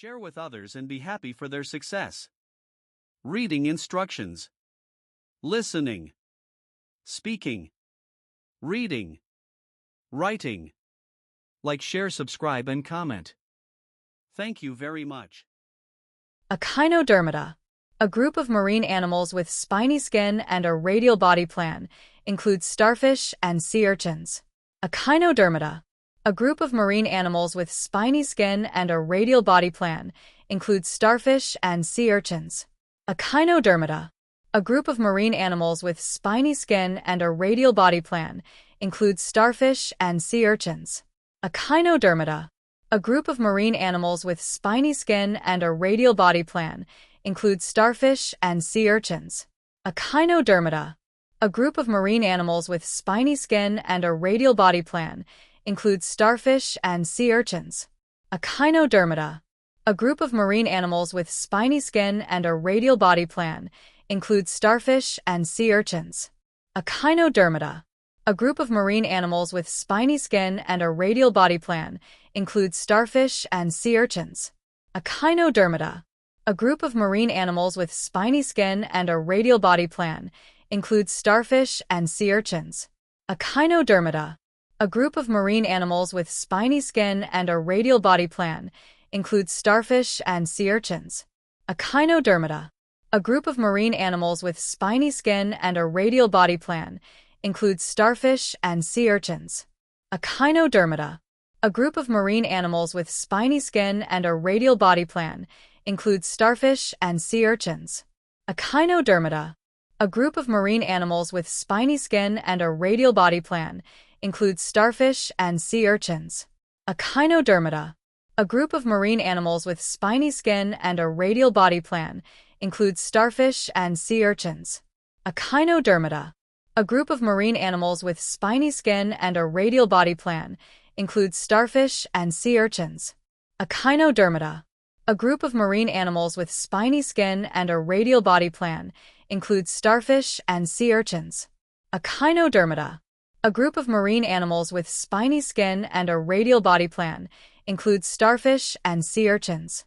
Share with others and be happy for their success. Reading instructions. Listening. Speaking. Reading. Writing. Like, share, subscribe, and comment. Thank you very much. Echinodermata, a group of marine animals with spiny skin and a radial body plan, includes starfish and sea urchins. Echinodermata, a group of marine animals with spiny skin and a radial body plan, includes starfish and sea urchins. Echinodermata, a group of marine animals with spiny skin and a radial body plan, includes starfish and sea urchins. Echinodermata, a group of marine animals with spiny skin and a radial body plan, includes starfish and sea urchins. Echinodermata, a group of marine animals with spiny skin and a radial body plan, includes starfish and sea urchins. Echinodermata, a group of marine animals with spiny skin and a radial body plan, includes starfish and sea urchins. Echinodermata, a group of marine animals with spiny skin and a radial body plan, includes starfish and sea urchins. Echinodermata, a group of marine animals with spiny skin and a radial body plan, includes starfish and sea urchins. Echinodermata, a group of marine animals with spiny skin and a radial body plan, includes starfish and sea urchins. Echinodermata, a group of marine animals with spiny skin and a radial body plan, includes starfish and sea urchins. Echinodermata, a group of marine animals with spiny skin and a radial body plan, includes starfish and sea urchins. Echinodermata, a group of marine animals with spiny skin and a radial body plan, includes starfish and sea urchins. Echinodermata, a group of marine animals with spiny skin and a radial body plan, includes starfish and sea urchins. Echinodermata, a group of marine animals with spiny skin and a radial body plan, includes starfish and sea urchins. Echinodermata, a group of marine animals with spiny skin and a radial body plan, includes starfish and sea urchins. Echinodermata, a group of marine animals with spiny skin and a radial body plan, includes starfish and sea urchins.